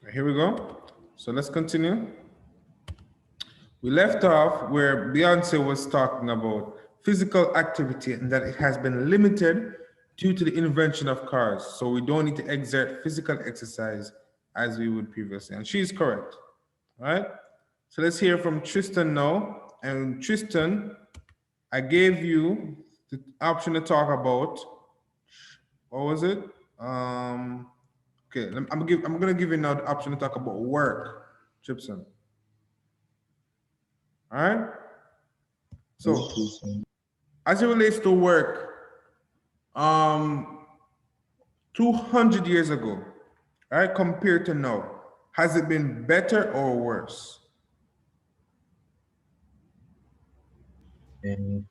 Here we go. So let's continue. We left off where Beyonce was talking about physical activity and that it has been limited due to the invention of cars. So we don't need to exert physical exercise as we would previously. And she's correct. All right. So let's hear from Tristan now. And Tristan, I gave you the option to talk about what was it? Um, okay, I'm gonna give you now the option to talk about work, Tristan. All right. So as it relates to work, um, 200 years ago, right, compared to now, has it been better or worse And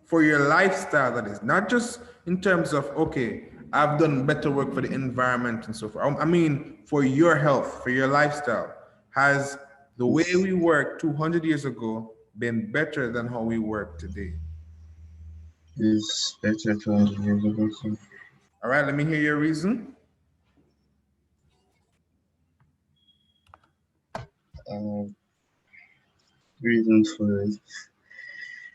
for your lifestyle? That is not just in terms of okay, I've done better work for the environment and so forth. I mean, for your health, for your lifestyle, has the way we worked 200 years ago been better than how we work today? is better 200 years ago. So, All right, let me hear your reason. uh, reason for it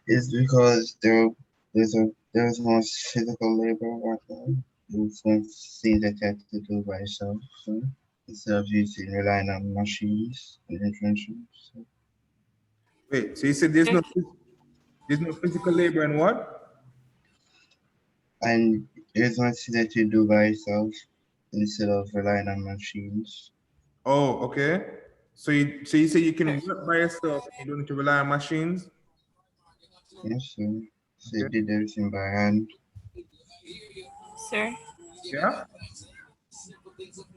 is because there's more physical labor back then. It's more things that you have to do by yourself. So instead of using relying on machines and inventions. So, Wait, so you said there's no physical labor and what? and there's more things that you do by yourself instead of relying on machines. Oh, okay. So you say you Sir, can work by yourself and you don't need to rely on machines? Yes, so you Okay. did everything by hand. sir, Yeah.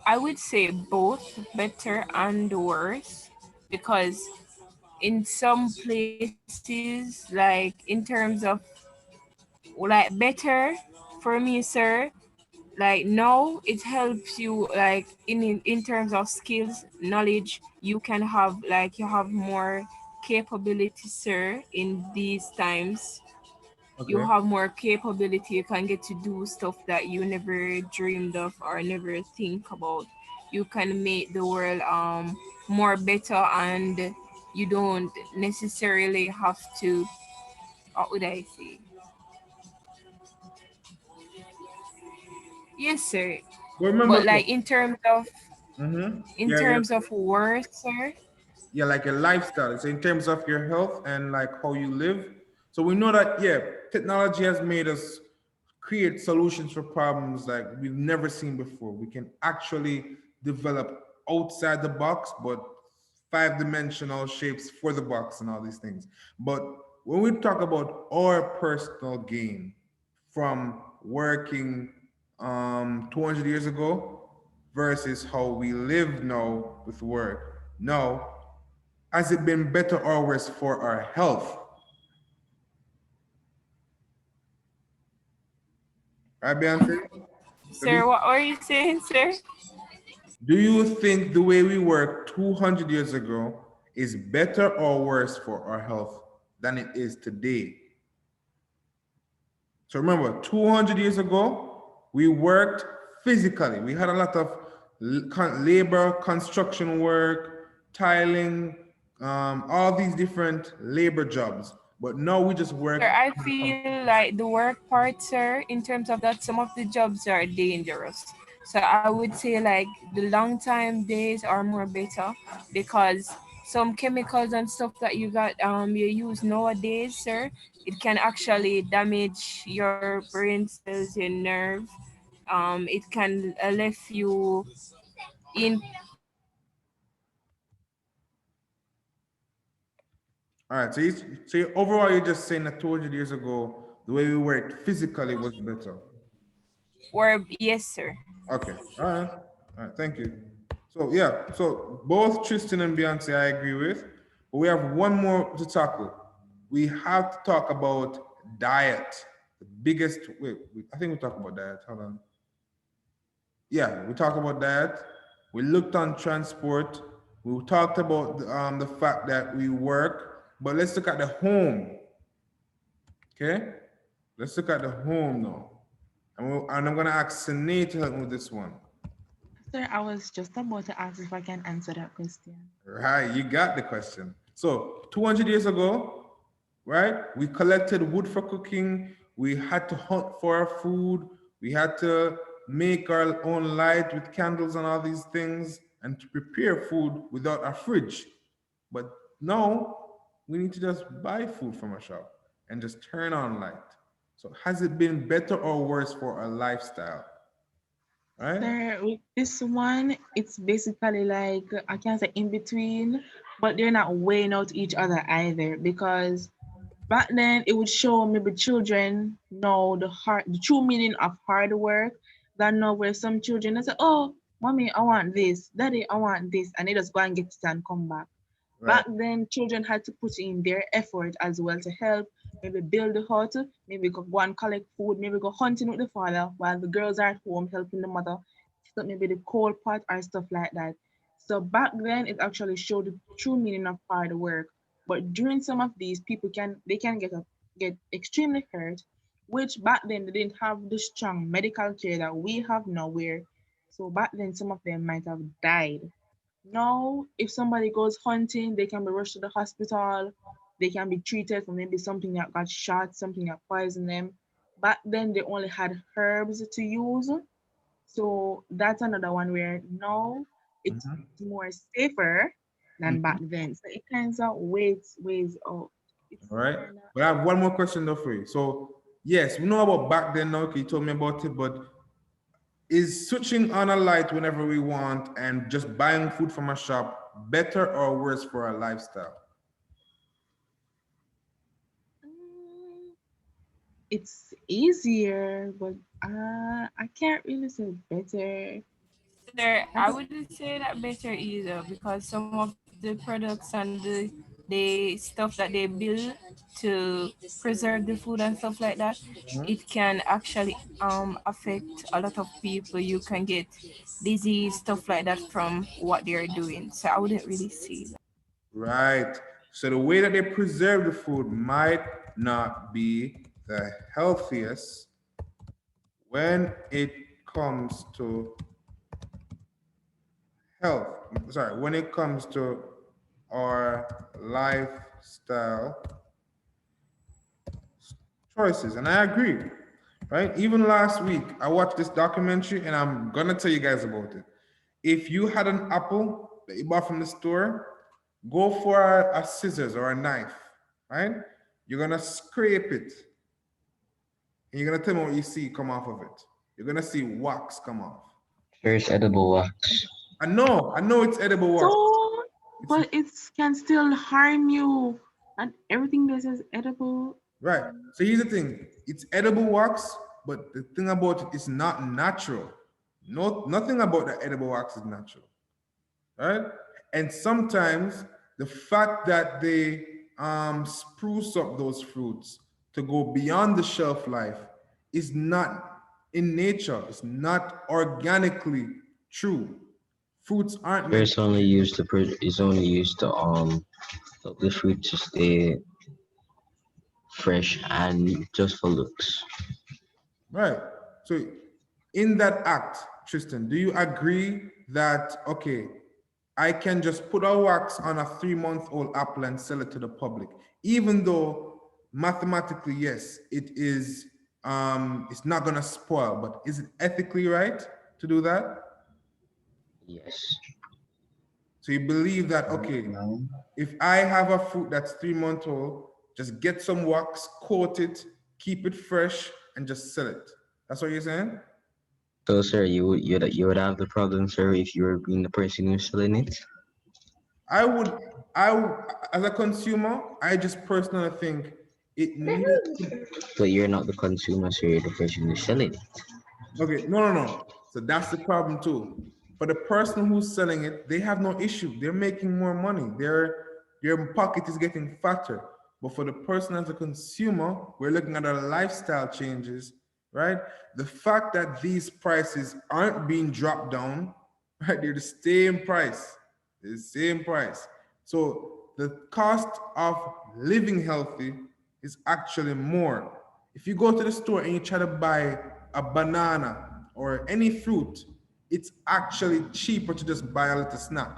I would say both better and worse because in some places, like in terms of like better for me, sir, like now it helps you like in terms of skills, knowledge, you can have like you have more capability, sir, in these times. You Okay. have more capability, you can get to do stuff that you never dreamed of or never think about. You can make the world more better, and you don't necessarily have to, what would I say, yes sir, But remember, but like in yeah, yeah, terms of work, sir. yeah, like a lifestyle. It's in terms of your health and like how you live. So we know that yeah, technology has made us create solutions for problems like we've never seen before. We can actually develop outside the box, but five-dimensional shapes for the box and all these things. But when we talk about our personal gain from working 200 years ago versus how we live now with work, now, has it been better or worse for our health? Right, Beyonce? So Sir, what are you saying, sir? do you think the way we worked 200 years ago is better or worse for our health than it is today? So remember, 200 years ago, we worked physically. We had a lot of labor, construction work, tiling, all these different labor jobs. But now we just Sir, work I on the feel computer. like the work part, sir, in terms of that, some of the jobs are dangerous. So I would say like the long time days are more better because some chemicals and stuff that you use nowadays, sir, it can actually damage your brain cells, your nerve. It can left you in. All right, overall, you're just saying that 200 years ago, the way we worked physically was better. Or yes, sir. Okay, all right, thank you. So yeah, so both Tristan and Beyonce, I agree with, but we have one more to tackle. We have to talk about diet. The biggest. I think we talked about diet. Hold on. Yeah, we talked about that. We looked on transport. We talked about the fact that we work, but let's look at the home. Okay, let's look at the home now, and I'm gonna ask Sine to help me with this one. Sir, I was just about to ask if I can answer that question. Right, you got the question. So 200 years ago, right, we collected wood for cooking. We had to hunt for our food. We had to make our own light with candles and all these things and to prepare food without a fridge. But now we need to just buy food from a shop and just turn on light. So has it been better or worse for our lifestyle? Right? Sir, with this one, it's basically like I can't say in between, but they're not weighing out each other either because back then it would show maybe children know the true meaning of hard work than now where some children they say, oh, mommy, I want this, daddy, I want this, and they just go and get it and come back. Right. Back then, children had to put in their effort as well to help, maybe build the hut, maybe go and collect food, maybe go hunting with the father while the girls are at home helping the mother, set up maybe the coal pot or stuff like that. So back then, it actually showed the true meaning of hard work. But during some of these, people can get extremely hurt, which back then they didn't have the strong medical care that we have now. Where so back then some of them might have died. Now, if somebody goes hunting, they can be rushed to the hospital. They can be treated for maybe something that got shot, something that poisoned them. Back then, they only had herbs to use. So that's another one where now it's Mhm. more safer than back Mhm. then. So it kind of ways out. It's All right. kind of But I have one more question though for you. So yes, we know about back then now, 'cause you told me about it, but is switching on a light whenever we want and just buying food from a shop better or worse for our lifestyle? mm, it's easier, but I can't really say better. There, I I think wouldn't say that better either because some of the products and the stuff that they build to preserve the food and stuff like that, Mhm. it can actually affect a lot of people. You can get disease, stuff like that from what they're doing. So I wouldn't really say that. Right. So the way that they preserve the food might not be the healthiest when it comes to health. Sorry, when it comes to our lifestyle choices. And I agree, right? Even last week, I watched this documentary and I'm gonna tell you guys about it. If you had an apple that you bought from the store, go for a scissors or a knife, right? You're gonna scrape it and you're gonna tell me what you see come off of it. You're gonna see wax come off. First edible wax. I know it's edible wax. so, It's but it can still harm you. And everything that says edible. right. So here's the thing: it's edible wax, but the thing about it is not natural. No, nothing about the edible wax is natural, right? And sometimes the fact that they spruce up those fruits to go beyond the shelf life is not in nature. It's not organically true. Fruits aren't Sure, meant. it's only used to it's only used to help the fruit to stay fresh and just for looks. Right. So, in that act, Tristan, do you agree that, okay, I can just put a wax on a 3-month-old apple and sell it to the public, even though mathematically, yes, it's not gonna spoil, but is it ethically right to do that? Yes. So you believe that, okay, No. if I have a fruit that's 3 months old, just get some wax, coat it, keep it fresh, and just sell it. That's what you're saying? So, sir, you would have the problem, sir, if you were being the person who's selling it. I would, as a consumer, I just personally think it needs to, But you're not the consumer, sir. You're the person who's selling it. okay, no. So that's the problem too. For the person who's selling it, they have no issue. They're making more money. Their pocket is getting fatter. But for the person as a consumer, we're looking at our lifestyle changes, right? The fact that these prices aren't being dropped down, right? They're the same price. They're the same price. So the cost of living healthy is actually more. If you go to the store and you try to buy a banana or any fruit, it's actually cheaper to just buy a little snack.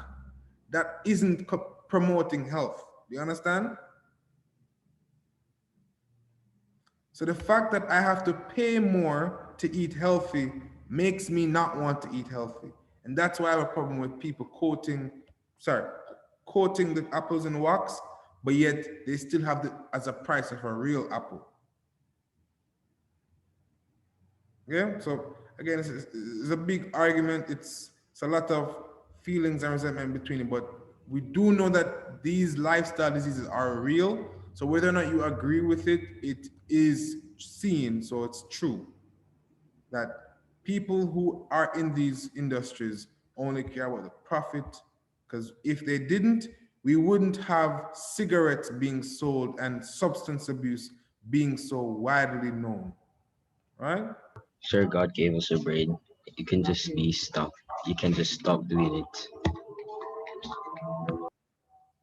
That isn't promoting health. Do you understand? So the fact that I have to pay more to eat healthy makes me not want to eat healthy. And that's why I have a problem with people coating the apples in wax, but yet they still have it as a price of a real apple. Yeah, so again, it's a big argument. It's a lot of feelings and resentment between it, but we do know that these lifestyle diseases are real. So whether or not you agree with it, it is seen, so it's true that people who are in these industries only care about the profit, because if they didn't, we wouldn't have cigarettes being sold and substance abuse being so widely known, right? Sure, God gave us a brain. You can just be stopped. You can just stop doing it.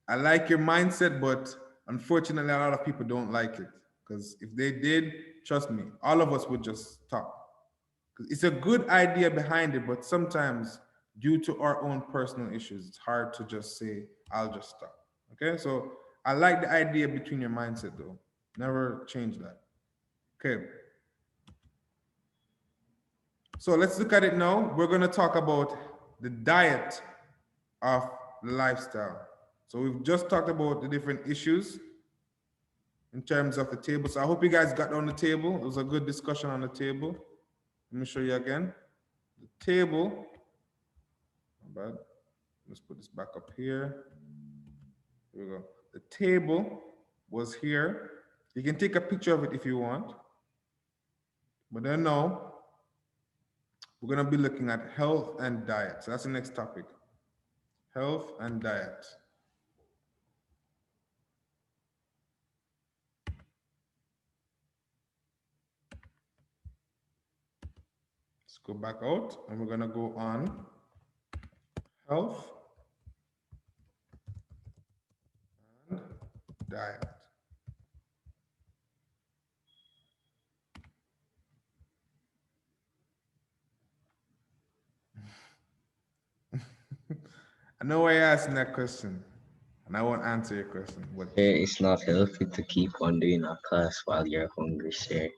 I like your mindset, but unfortunately, a lot of people don't like it. Because if they did, trust me, all of us would just stop. 'Cause it's a good idea behind it, but sometimes, due to our own personal issues, it's hard to just say, I'll just stop. Okay, so I like the idea between your mindset, though. Never change that. Okay. So let's look at it now. We're going to talk about the diet of the lifestyle. So we've just talked about the different issues in terms of the table. So I hope you guys got on the table. It was a good discussion on the table. Let me show you again. The table, not bad. Let's put this back up here. Here we go. The table was here. You can take a picture of it if you want. But then now, we're gonna be looking at health and diet. So that's the next topic. Health and diet. Let's go back out and we're gonna go on health and diet. I know why you're asking that question, and I won't answer your question. But It's not healthy to keep on doing a class while you're hungry, sir.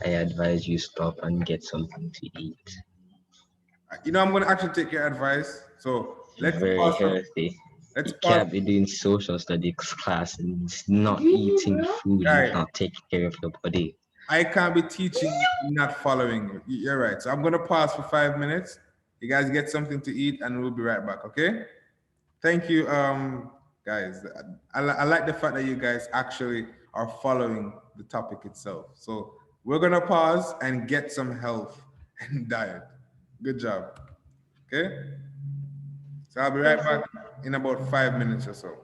I advise you stop and get something to eat. you know, I'm gonna actually take your advice. So let's Very pause. healthy. Let's You pause. can't be doing social studies class and not eating food and Right. not taking care of your body. I can't be teaching you and not following you. You're right. So I'm gonna pause for 5 minutes. You guys get something to eat, and we'll be right back. Okay? Thank you, guys. I like the fact that you guys actually are following the topic itself. So we're gonna pause and get some health and diet. Good job. Okay? So I'll be right back in about 5 minutes or so.